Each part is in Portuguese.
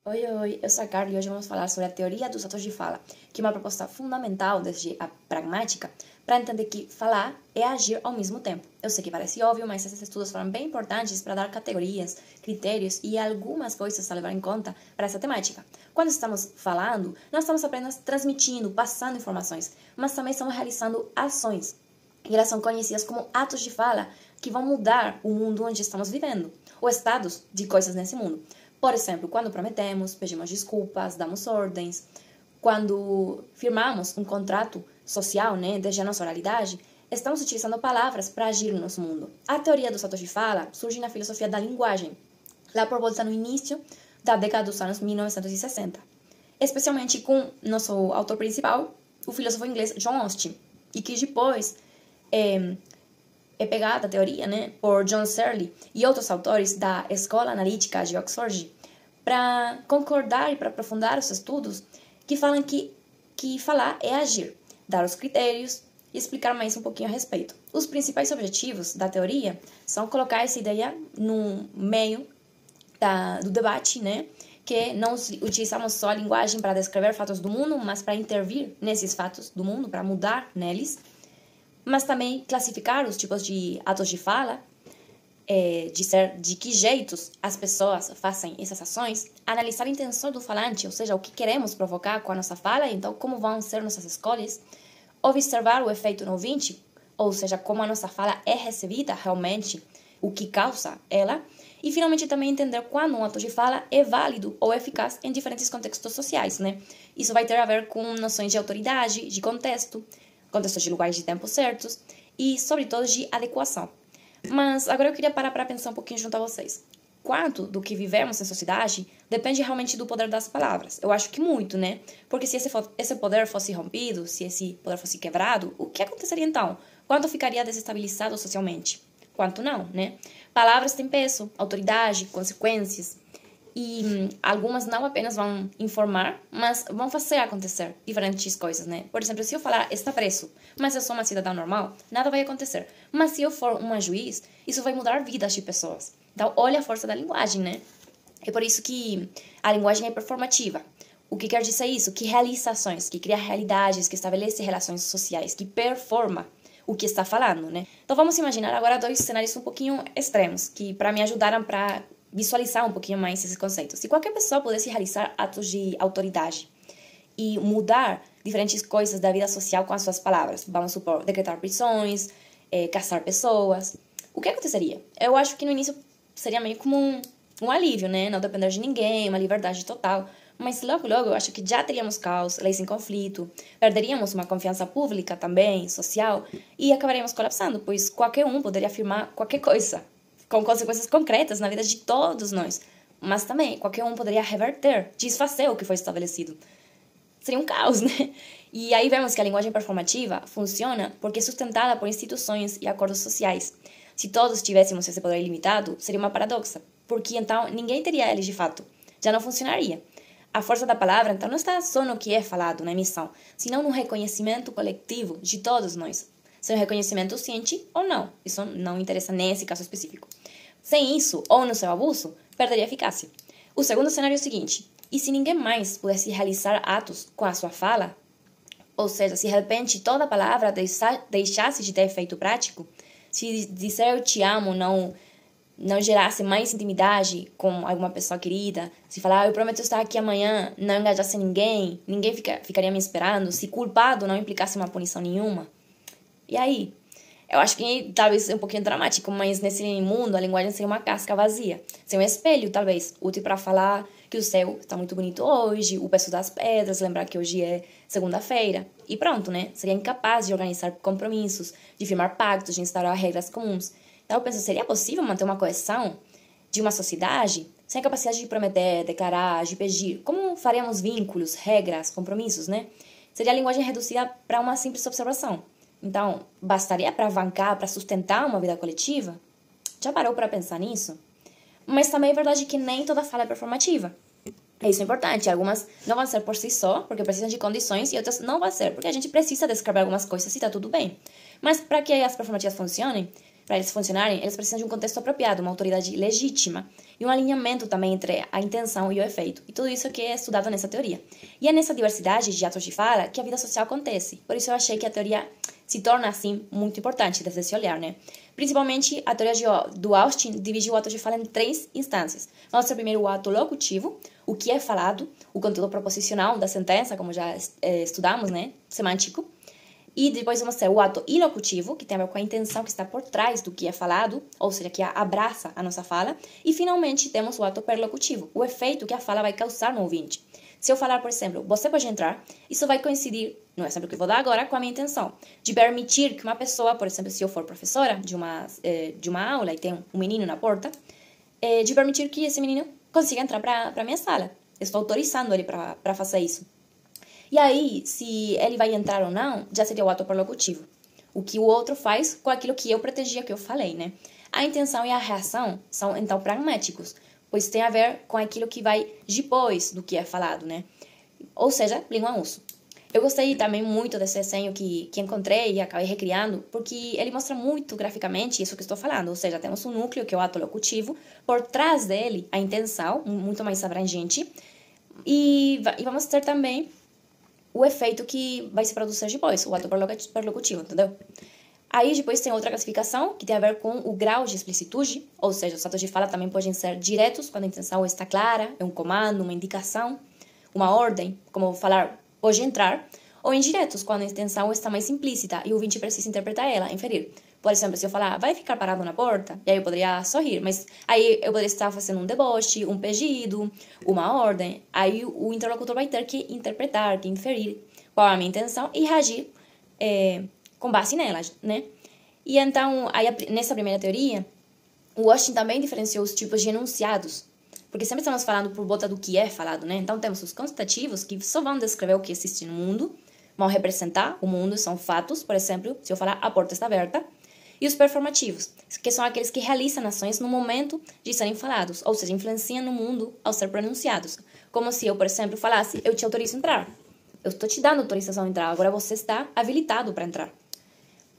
Oi, oi, eu sou a Carla e hoje vamos falar sobre a teoria dos atos de fala, que é uma proposta fundamental desde a pragmática para entender que falar é agir ao mesmo tempo. Eu sei que parece óbvio, mas esses estudos foram bem importantes para dar categorias, critérios e algumas coisas a levar em conta para essa temática. Quando estamos falando, não estamos apenas transmitindo, passando informações, mas também estamos realizando ações. E elas são conhecidas como atos de fala que vão mudar o mundo onde estamos vivendo, ou estados de coisas nesse mundo. Por exemplo, quando prometemos, pedimos desculpas, damos ordens, quando firmamos um contrato social, desde a nossa oralidade, estamos utilizando palavras para agir no nosso mundo. A teoria dos atos de fala surge na filosofia da linguagem, lá por volta no início da década dos anos 1960, especialmente com nosso autor principal, o filósofo inglês John Austin, e que depois é pegada a teoria por John Searle e outros autores da Escola Analítica de Oxford para concordar e para aprofundar os estudos que falam que falar é agir, dar os critérios e explicar mais um pouquinho a respeito. Os principais objetivos da teoria são colocar essa ideia no meio do debate, que não utilizamos só a linguagem para descrever fatos do mundo, mas para intervir nesses fatos do mundo, para mudar neles, mas também classificar os tipos de atos de fala, de que jeitos as pessoas fazem essas ações, analisar a intenção do falante, ou seja, o que queremos provocar com a nossa fala, então como vão ser nossas escolhas, observar o efeito no ouvinte, ou seja, como a nossa fala é recebida realmente, o que causa ela, e finalmente também entender quando um ato de fala é válido ou eficaz em diferentes contextos sociais, Isso vai ter a ver com noções de autoridade, de contextos de lugares de tempo certos e, sobretudo, de adequação. Mas agora eu queria parar para pensar um pouquinho junto a vocês. Quanto do que vivemos em sociedade depende realmente do poder das palavras? Eu acho que muito, Porque se esse poder fosse rompido, se esse poder fosse quebrado, o que aconteceria então? Quanto ficaria desestabilizado socialmente? Quanto não, Palavras têm peso, autoridade, consequências. E algumas não apenas vão informar, mas vão fazer acontecer diferentes coisas, Por exemplo, se eu falar está preso, mas eu sou uma cidadã normal, nada vai acontecer. Mas se eu for uma juiz, isso vai mudar vidas de pessoas. Então, olha a força da linguagem, É por isso que a linguagem é performativa. O que quer dizer isso? Que realiza ações, que cria realidades, que estabelece relações sociais, que performa o que está falando, Então, vamos imaginar agora dois cenários um pouquinho extremos, que para me ajudaram para visualizar um pouquinho mais esses conceitos. Se qualquer pessoa pudesse realizar atos de autoridade e mudar diferentes coisas da vida social com as suas palavras, vamos supor, decretar prisões, caçar pessoas, o que aconteceria? Eu acho que no início seria meio como um alívio, Não depender de ninguém, uma liberdade total. Mas logo, logo, eu acho que já teríamos caos, leis em conflito, perderíamos uma confiança pública também, social, e acabaríamos colapsando, pois qualquer um poderia afirmar qualquer coisa, com consequências concretas na vida de todos nós. Mas também, qualquer um poderia reverter, desfazer o que foi estabelecido. Seria um caos, E aí vemos que a linguagem performativa funciona porque é sustentada por instituições e acordos sociais. Se todos tivéssemos esse poder ilimitado, seria uma paradoxa, porque então ninguém teria ele de fato. Já não funcionaria. A força da palavra, então, não está só no que é falado na emissão, senão no reconhecimento coletivo de todos nós. Seu reconhecimento ciente ou não. Isso não interessa nesse caso específico. Sem isso, ou no seu abuso, perderia eficácia. O segundo cenário é o seguinte: e se ninguém mais pudesse realizar atos com a sua fala? Ou seja, se de repente toda palavra deixasse de ter efeito prático? Se dizer eu te amo não gerasse mais intimidade com alguma pessoa querida, se falar eu prometo estar aqui amanhã, não engajasse ninguém ficaria me esperando, se culpado não implicasse uma punição nenhuma? E aí? Eu acho que talvez é um pouquinho dramático, mas nesse mundo a linguagem seria uma casca vazia. Seria um espelho, talvez, útil para falar que o céu está muito bonito hoje, o peso das pedras, lembrar que hoje é segunda-feira. E pronto, Seria incapaz de organizar compromissos, de firmar pactos, de instaurar regras comuns. Então eu penso, seria possível manter uma coesão de uma sociedade sem a capacidade de prometer, declarar, de pedir? Como faríamos vínculos, regras, compromissos, Seria a linguagem reduzida para uma simples observação. Então, bastaria para avançar, para sustentar uma vida coletiva? Já parou para pensar nisso? Mas também é verdade que nem toda fala é performativa. Isso é importante. Algumas não vão ser por si só, porque precisam de condições, e outras não vão ser, porque a gente precisa descrever algumas coisas e está tudo bem. Mas para que as performativas funcionem, para eles funcionarem, eles precisam de um contexto apropriado, uma autoridade legítima e um alinhamento também entre a intenção e o efeito. E tudo isso que é estudado nessa teoria. E é nessa diversidade de atos de fala que a vida social acontece. Por isso eu achei que a teoria se torna, assim, muito importante desde esse olhar, né? Principalmente, a teoria do Austin divide o ato de fala em 3 instâncias. Vamos ter primeiro o ato locutivo, o que é falado, o conteúdo proposicional da sentença, como já estudamos, né? Semântico. E depois vamos ter o ato ilocutivo, que tem a ver com a intenção que está por trás do que é falado, ou seja, que abraça a nossa fala. E, finalmente, temos o ato perlocutivo, o efeito que a fala vai causar no ouvinte. Se eu falar, por exemplo, você pode entrar, isso vai coincidir, no exemplo que eu vou dar agora, com a minha intenção, de permitir que uma pessoa, por exemplo, se eu for professora de uma aula e tem um menino na porta, de permitir que esse menino consiga entrar para a minha sala. Eu estou autorizando ele para fazer isso. E aí, se ele vai entrar ou não, já seria o ato perlocutivo. O que o outro faz com aquilo que eu pretendia que eu falei, né? A intenção e a reação são, então, pragmáticos, pois tem a ver com aquilo que vai depois do que é falado, né? Ou seja, língua uso. Eu gostei também muito desse desenho que encontrei e acabei recriando, porque ele mostra muito graficamente isso que estou falando. Ou seja, temos um núcleo, que é o ato locutivo, por trás dele, a intenção, muito mais abrangente, e vamos ter também o efeito que vai se produzir depois, o ato perlocutivo, entendeu? Aí depois tem outra classificação, que tem a ver com o grau de explicitude, ou seja, os atos de fala também podem ser diretos, quando a intenção está clara, é um comando, uma indicação, uma ordem, como falar pode entrar, ou indiretos, quando a intenção está mais implícita e o ouvinte precisa interpretar ela, inferir. Por exemplo, se eu falar, vai ficar parado na porta, e aí eu poderia sorrir, mas aí eu poderia estar fazendo um deboche, um pedido, uma ordem, aí o interlocutor vai ter que interpretar, que inferir qual é a minha intenção e reagir com base nela, né? E então, aí, nessa primeira teoria, o Austin também diferenciou os tipos de enunciados, porque sempre estamos falando por volta do que é falado, né? Então, temos os constativos, que só vão descrever o que existe no mundo, vão representar o mundo, são fatos, por exemplo, se eu falar a porta está aberta, e os performativos, que são aqueles que realizam ações no momento de serem falados, ou seja, influenciam no mundo ao ser pronunciados. Como se eu, por exemplo, falasse, eu te autorizo a entrar. Eu estou te dando autorização a entrar, agora você está habilitado para entrar.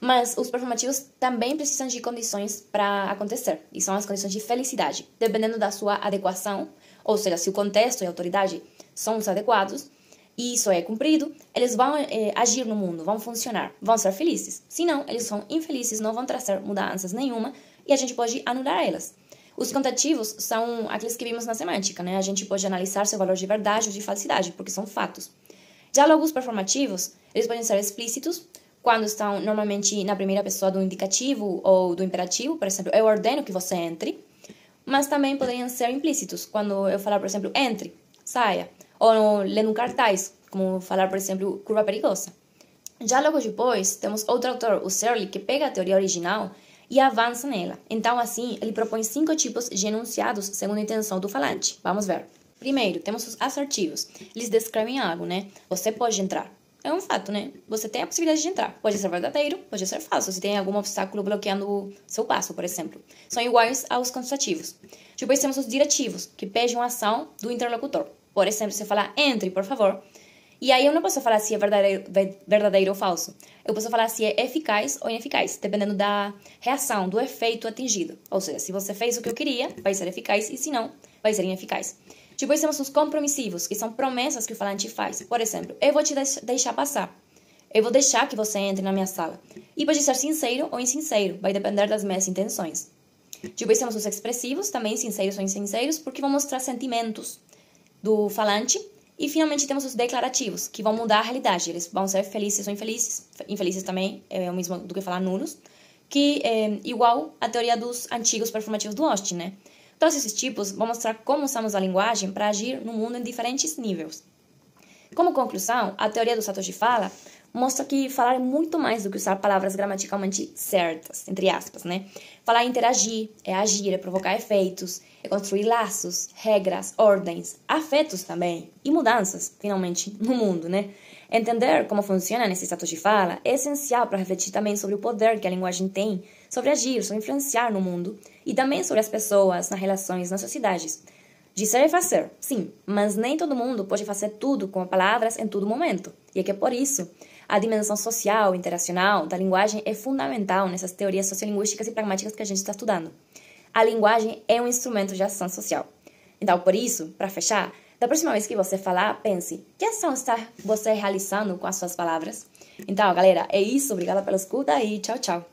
Mas os performativos também precisam de condições para acontecer, e são as condições de felicidade, dependendo da sua adequação, ou seja, se o contexto e a autoridade são os adequados, e isso é cumprido, eles vão agir no mundo, vão funcionar, vão ser felizes. Se não, eles são infelizes, não vão trazer mudanças nenhuma e a gente pode anular elas. Os contativos são aqueles que vimos na semântica, né? A gente pode analisar seu valor de verdade ou de falsidade, porque são fatos. Já logo os performativos, eles podem ser explícitos, quando estão normalmente na primeira pessoa do indicativo ou do imperativo, por exemplo, eu ordeno que você entre, mas também poderiam ser implícitos, quando eu falar, por exemplo, entre, saia, ou lendo um cartaz, como falar, por exemplo, curva perigosa. Já logo depois, temos outro autor, o Searle, que pega a teoria original e avança nela. Então, assim, ele propõe 5 tipos de enunciados segundo a intenção do falante. Vamos ver. Primeiro, temos os assertivos. Eles descrevem algo, né? Você pode entrar. É um fato, né? Você tem a possibilidade de entrar. Pode ser verdadeiro, pode ser falso, se tem algum obstáculo bloqueando o seu passo, por exemplo. São iguais aos constativos. Depois temos os diretivos, que pedem uma ação do interlocutor. Por exemplo, você falar, entre, por favor. E aí eu não posso falar se é verdadeiro ou falso. Eu posso falar se é eficaz ou ineficaz, dependendo da reação, do efeito atingido. Ou seja, se você fez o que eu queria, vai ser eficaz, e se não, vai ser ineficaz. Depois temos os compromissivos, que são promessas que o falante faz. Por exemplo, eu vou te deixar passar. Eu vou deixar que você entre na minha sala. E pode ser sincero ou insincero, vai depender das minhas intenções. Depois temos os expressivos, também sinceros ou insinceros, porque vão mostrar sentimentos do falante. E finalmente temos os declarativos, que vão mudar a realidade. Eles vão ser felizes ou infelizes. Infelizes também é o mesmo do que falar nulos, que é igual à teoria dos antigos performativos do Austin, né? Todos esses tipos vão mostrar como usamos a linguagem para agir no mundo em diferentes níveis. Como conclusão, a teoria dos atos de fala mostra que falar é muito mais do que usar palavras gramaticalmente certas, entre aspas, né? Falar é interagir, é agir, é provocar efeitos, é construir laços, regras, ordens, afetos também e mudanças, finalmente, no mundo, né? Entender como funcionam esses atos de fala é essencial para refletir também sobre o poder que a linguagem tem sobre agir, sobre influenciar no mundo e também sobre as pessoas, nas relações, nas sociedades. Dizer e fazer, sim, mas nem todo mundo pode fazer tudo com palavras em todo momento. E é que por isso, a dimensão social, interacional da linguagem é fundamental nessas teorias sociolinguísticas e pragmáticas que a gente está estudando. A linguagem é um instrumento de ação social. Então, por isso, para fechar, da próxima vez que você falar, pense, que ação está você realizando com as suas palavras? Então, galera, é isso. Obrigada pela escuta e tchau, tchau.